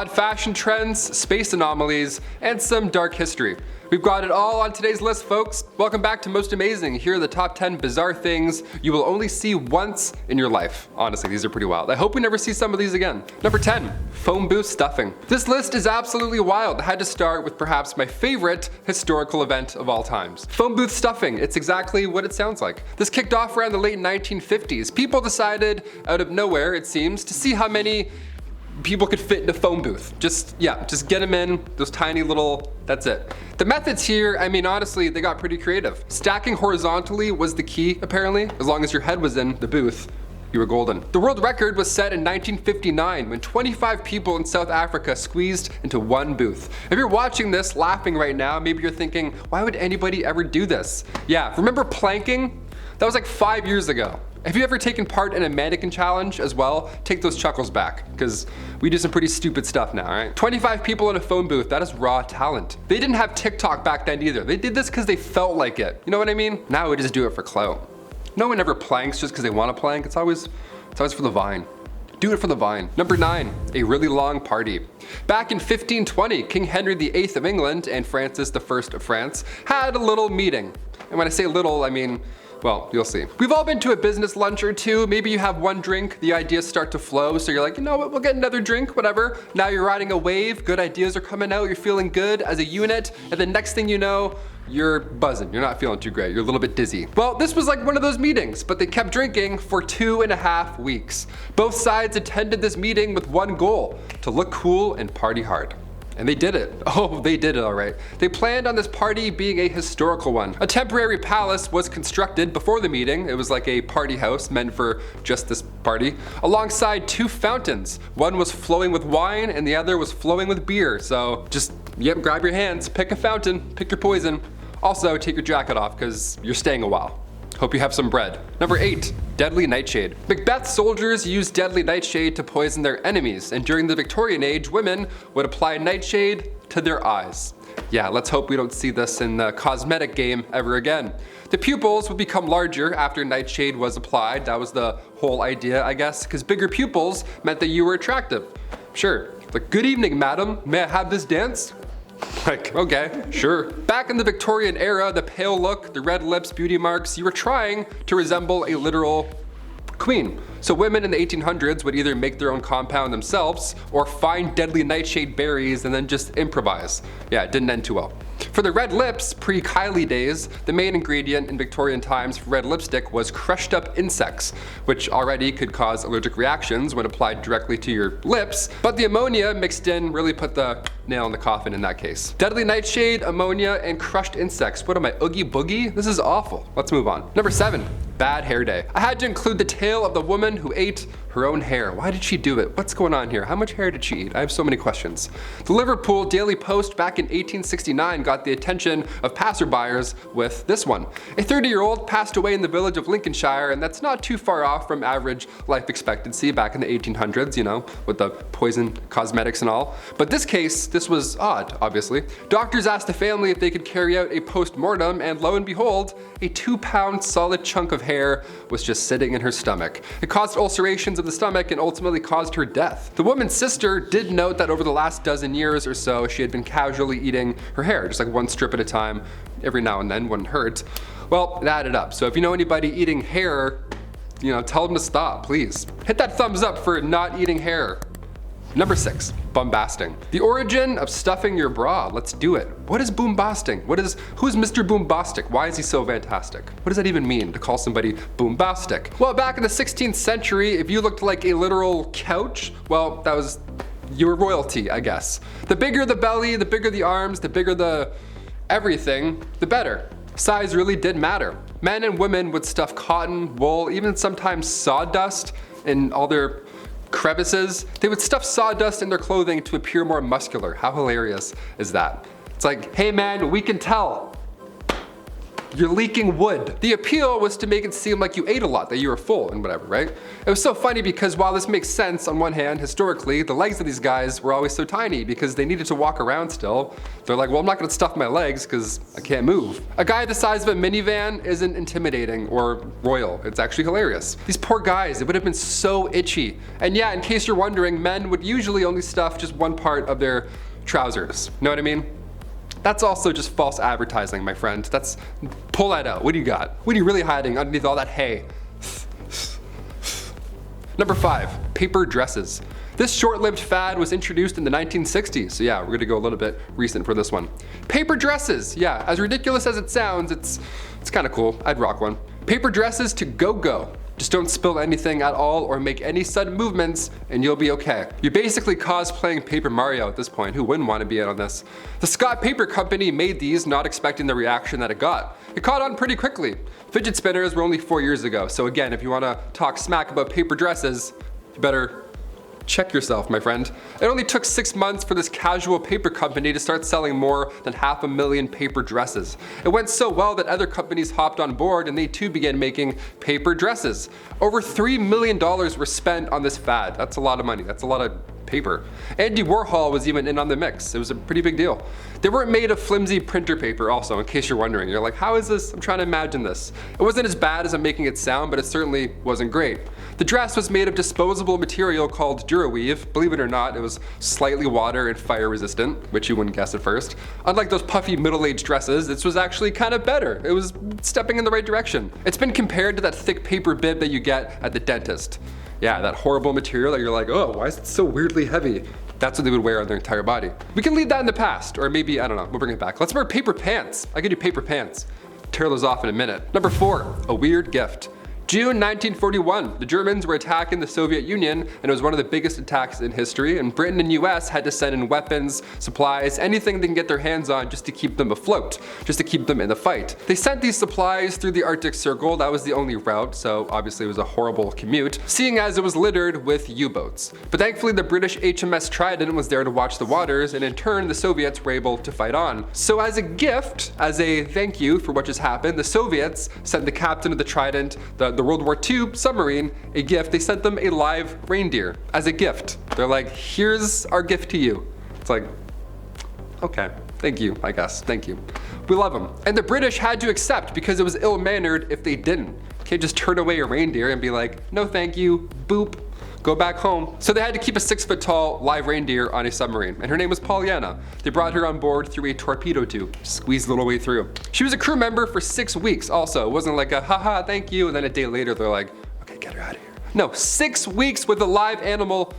odd fashion trends, space anomalies, and some dark history. We've got it all on today's list, folks. Welcome back to Most Amazing. Here are the top 10 bizarre things you will only see once in your life. Honestly, these are pretty wild. I hope we never see some of these again. Number 10, phone booth stuffing. This list is absolutely wild. I had to start with perhaps my favorite historical event of all times. Phone booth stuffing, it's exactly what it sounds like. This kicked off around the late 1950s. People decided, out of nowhere it seems, to see how many people could fit in a phone booth. Just get them in, those tiny little, that's it. The methods here, I mean, honestly, they got pretty creative. Stacking horizontally was the key, apparently. As long as your head was in the booth, you were golden. The world record was set in 1959 when 25 people in South Africa squeezed into one booth. If you're watching this laughing right now, maybe you're thinking, why would anybody ever do this? Yeah, remember planking? That was like 5 years ago. Have you ever taken part in a mannequin challenge as well? Take those chuckles back, because we do some pretty stupid stuff now, right? 25 people in a phone booth, that is raw talent. They didn't have TikTok back then either. They did this because they felt like it. You know what I mean? Now we just do it for clout. No one ever planks just because they want to plank. It's always for the vine. Do it for the vine. Number 9, a really long party. Back in 1520, King Henry VIII of England and Francis I of France had a little meeting. And when I say little, I mean, well, you'll see. We've all been to a business lunch or two. Maybe you have one drink, the ideas start to flow, so you're like, you know what, we'll get another drink, whatever. Now you're riding a wave, good ideas are coming out, you're feeling good as a unit, and the next thing you know, you're buzzing. You're not feeling too great. You're a little bit dizzy. Well, this was like one of those meetings, but they kept drinking for 2.5 weeks. Both sides attended this meeting with one goal, to look cool and party hard. And they did it. Oh, they did it all right. They planned on this party being a historical one. A temporary palace was constructed before the meeting. It was like a party house meant for just this party, alongside 2 fountains. One was flowing with wine and the other was flowing with beer. So just, grab your hands, pick a fountain, pick your poison. Also, take your jacket off because you're staying a while. Hope you have some bread. Number 8, deadly nightshade. Macbeth's soldiers used deadly nightshade to poison their enemies, and during the Victorian age, women would apply nightshade to their eyes. Yeah, let's hope we don't see this in the cosmetic game ever again. The pupils would become larger after nightshade was applied. That was the whole idea, I guess, because bigger pupils meant that you were attractive. Sure, like, good evening, madam, may I have this dance? Like, okay, sure. Back in the Victorian era, the pale look, the red lips, beauty marks, you were trying to resemble a literal queen. So women in the 1800s would either make their own compound themselves or find deadly nightshade berries and then just improvise. Yeah, it didn't end too well. For the red lips, pre-Kylie days, the main ingredient in Victorian times for red lipstick was crushed up insects, which already could cause allergic reactions when applied directly to your lips, but the ammonia mixed in really put the nail in the coffin in that case. Deadly nightshade, ammonia, and crushed insects. What am I, Oogie Boogie? This is awful. Let's move on. Number 7, bad hair day. I had to include the tale of the woman who ate her own hair. Why did she do it? What's going on here? How much hair did she eat? I have so many questions. The Liverpool Daily Post back in 1869 got the attention of passerbyers with this one. A 30-year-old passed away in the village of Lincolnshire, and that's not too far off from average life expectancy back in the 1800s, you know, with the poison cosmetics and all. But this case, this was odd, obviously. Doctors asked the family if they could carry out a post-mortem, and lo and behold, a 2-pound solid chunk of hair was just sitting in her stomach. It caused ulcerations of the stomach and ultimately caused her death. The woman's sister did note that over the last dozen years or so, she had been casually eating her hair, just like one strip at a time, every now and then when it hurt. Well, it added up. So if you know anybody eating hair, you know, tell them to stop, please. Hit that thumbs up for not eating hair. Number 6, bombasting. The origin of stuffing your bra. Let's do it. What is boombasting? Who's Mr. Boombastic? Why is he so fantastic? What does that even mean, to call somebody boombastic? Well, back in the 16th century, if you looked like a literal couch, well, that was your royalty, I guess. The bigger the belly, the bigger the arms, the bigger the everything, the better. Size really did matter. Men and women would stuff cotton, wool, even sometimes sawdust in all their crevices. They would stuff sawdust in their clothing to appear more muscular. How hilarious is that? It's like, hey man, we can tell. You're leaking wood. The appeal was to make it seem like you ate a lot, that you were full and whatever, right? It was so funny because while this makes sense on one hand, historically, the legs of these guys were always so tiny because they needed to walk around still. They're like, well, I'm not gonna stuff my legs because I can't move. A guy the size of a minivan isn't intimidating or royal. It's actually hilarious. These poor guys, it would have been so itchy. And yeah, in case you're wondering, men would usually only stuff just one part of their trousers. Know what I mean? That's also just false advertising, my friend. Pull that out. What do you got? What are you really hiding underneath all that hay? Number 5, paper dresses. This short-lived fad was introduced in the 1960s, so yeah, we're gonna go a little bit recent for this one. Paper dresses, yeah, as ridiculous as it sounds, it's kind of cool. I'd rock one. Paper dresses to go. Just don't spill anything at all or make any sudden movements and you'll be okay. You're basically cosplaying Paper Mario at this point. Who wouldn't want to be in on this? The Scott Paper Company made these not expecting the reaction that it got. It caught on pretty quickly. Fidget spinners were only 4 years ago, so again, if you want to talk smack about paper dresses, you better check yourself, my friend. It only took 6 months for this casual paper company to start selling more than 500,000 paper dresses. It went so well that other companies hopped on board and they too began making paper dresses. Over $3 million were spent on this fad. That's a lot of money. That's a lot of paper. Andy Warhol was even in on the mix. It was a pretty big deal. They weren't made of flimsy printer paper also, in case you're wondering. You're like, how is this? I'm trying to imagine this. It wasn't as bad as I'm making it sound, but it certainly wasn't great. The dress was made of disposable material called Duraweave. Believe it or not, it was slightly water and fire resistant, which you wouldn't guess at first. Unlike those puffy middle-aged dresses, this was actually kind of better. It was stepping in the right direction. It's been compared to that thick paper bib that you get at the dentist. Yeah, that horrible material that you're like, oh, why is it so weirdly heavy? That's what they would wear on their entire body. We can leave that in the past, or maybe, I don't know, we'll bring it back. Let's wear paper pants. I could do paper pants. Tear those off in a minute. Number 4, a weird gift. June 1941, the Germans were attacking the Soviet Union, and it was one of the biggest attacks in history, and Britain and US had to send in weapons, supplies, anything they can get their hands on just to keep them afloat, just to keep them in the fight. They sent these supplies through the Arctic Circle. That was the only route, so obviously it was a horrible commute, seeing as it was littered with U-boats. But thankfully the British HMS Trident was there to watch the waters, and in turn the Soviets were able to fight on. So as a gift, as a thank you for what just happened, the Soviets sent the captain of the Trident, the World War II submarine, a gift. They sent them a live reindeer as a gift. They're like, here's our gift to you. It's like, okay, thank you, I guess, thank you. We love them. And the British had to accept because it was ill-mannered if they didn't. You can't just turn away a reindeer and be like, no thank you, boop, go back home. So they had to keep a 6-foot-tall live reindeer on a submarine, and her name was Pollyanna. They brought her on board through a torpedo tube, squeezed a little way through. She was a crew member for 6 weeks also. It wasn't like a haha, thank you, and then a day later they're like, okay, get her out of here. No, 6 weeks with a live animal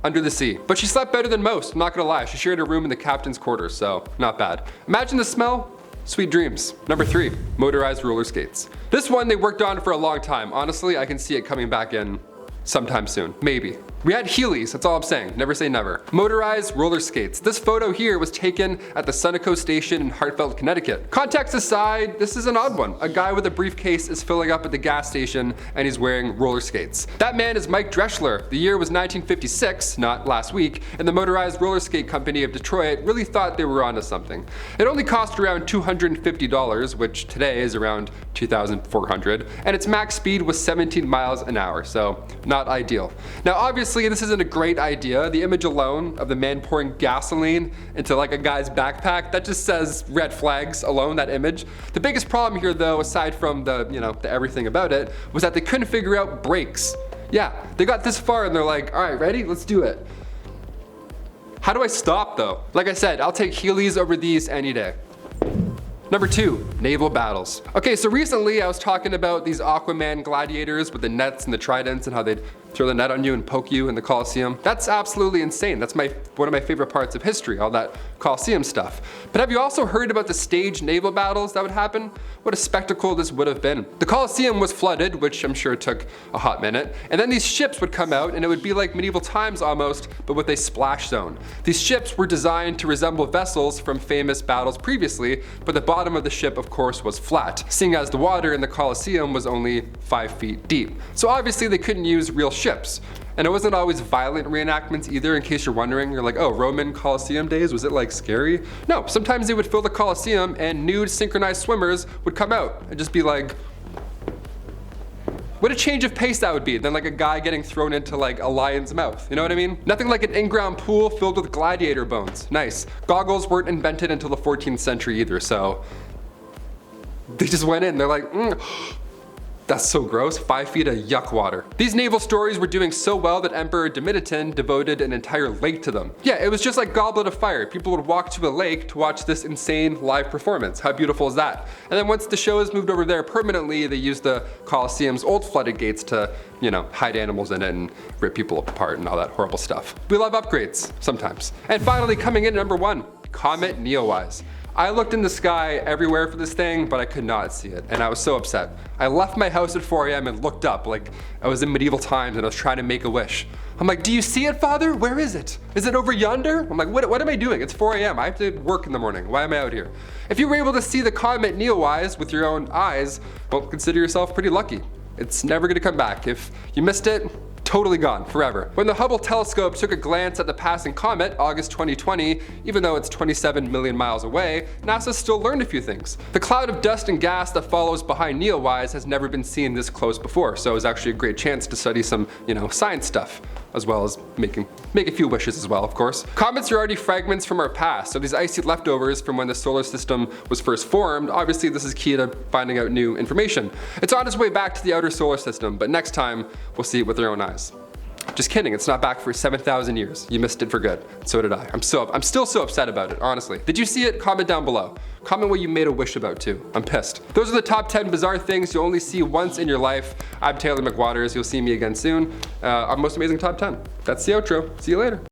under the sea. But she slept better than most, I'm not gonna lie. She shared a room in the captain's quarters, so not bad. Imagine the smell. Sweet dreams. Number 3, motorized roller skates. This one they worked on for a long time. Honestly, I can see it coming back in sometime soon, maybe. We had Heelys, that's all I'm saying, never say never. Motorized roller skates. This photo here was taken at the Sunoco station in Hartford, Connecticut. Context aside, this is an odd one. A guy with a briefcase is filling up at the gas station and he's wearing roller skates. That man is Mike Dreschler. The year was 1956, not last week, and the Motorized Roller Skate Company of Detroit really thought they were onto something. It only cost around $250, which today is around $2,400, and its max speed was 17 miles an hour, so not ideal. Now obviously this isn't a great idea. The image alone of the man pouring gasoline into like a guy's backpack, that just says red flags alone, that image. The biggest problem here though, aside from the everything about it, was that they couldn't figure out brakes. Yeah, they got this far and they're like, all right, ready? Let's do it. How do I stop though? Like I said, I'll take Heelys over these any day. Number 2, Naval Battles. Okay, so recently I was talking about these Aquaman gladiators with the nets and the tridents and how they'd throw the net on you and poke you in the Coliseum. That's absolutely insane. That's one of my favorite parts of history, all that Coliseum stuff. But have you also heard about the staged naval battles that would happen? What a spectacle this would have been. The Coliseum was flooded, which I'm sure took a hot minute, and then these ships would come out and it would be like medieval times almost, but with a splash zone. These ships were designed to resemble vessels from famous battles previously, but the bottom of the ship of course was flat, seeing as the water in the Coliseum was only 5 feet deep. So obviously they couldn't use real ships. And it wasn't always violent reenactments either, in case you're wondering. You're like, oh, Roman Colosseum days, was it like scary? No, sometimes they would fill the Colosseum and nude synchronized swimmers would come out and just be like, what a change of pace that would be than like a guy getting thrown into like a lion's mouth, you know what I mean? Nothing like an in-ground pool filled with gladiator bones. Nice. Goggles weren't invented until the 14th century either, so they just went in, they're like, that's so gross, 5 feet of yuck water. These naval stories were doing so well that Emperor Domitian devoted an entire lake to them. Yeah, it was just like Goblet of Fire. People would walk to a lake to watch this insane live performance. How beautiful is that? And then once the show is moved over there permanently, they used the Colosseum's old flooded gates to, you know, hide animals in it and rip people apart and all that horrible stuff. We love upgrades, sometimes. And finally, coming in at number 1, Comet Neowise. I looked in the sky everywhere for this thing, but I could not see it, and I was so upset. I left my house at 4 a.m. and looked up like I was in medieval times and I was trying to make a wish. I'm like, do you see it, Father? Where is it? Is it over yonder? I'm like, what am I doing? It's 4 a.m. I have to work in the morning. Why am I out here? If you were able to see the Comet Neowise with your own eyes, well, consider yourself pretty lucky. It's never gonna come back. If you missed it, totally gone, forever. When the Hubble telescope took a glance at the passing comet, August 2020, even though it's 27 million miles away, NASA still learned a few things. The cloud of dust and gas that follows behind Neowise has never been seen this close before, so it was actually a great chance to study some, science stuff, as well as make a few wishes as well, of course. Comets are already fragments from our past, so these icy leftovers from when the solar system was first formed, obviously this is key to finding out new information. It's on its way back to the outer solar system, but next time we'll see it with our own eyes. Just kidding, it's not back for 7,000 years. You missed it for good. So did I. I'm still so upset about it, honestly. Did you see it? Comment down below. Comment what you made a wish about too. I'm pissed. Those are the top 10 bizarre things you'll only see once in your life. I'm Taylor McWaters. You'll see me again soon. Our most amazing top 10. That's the outro. See you later.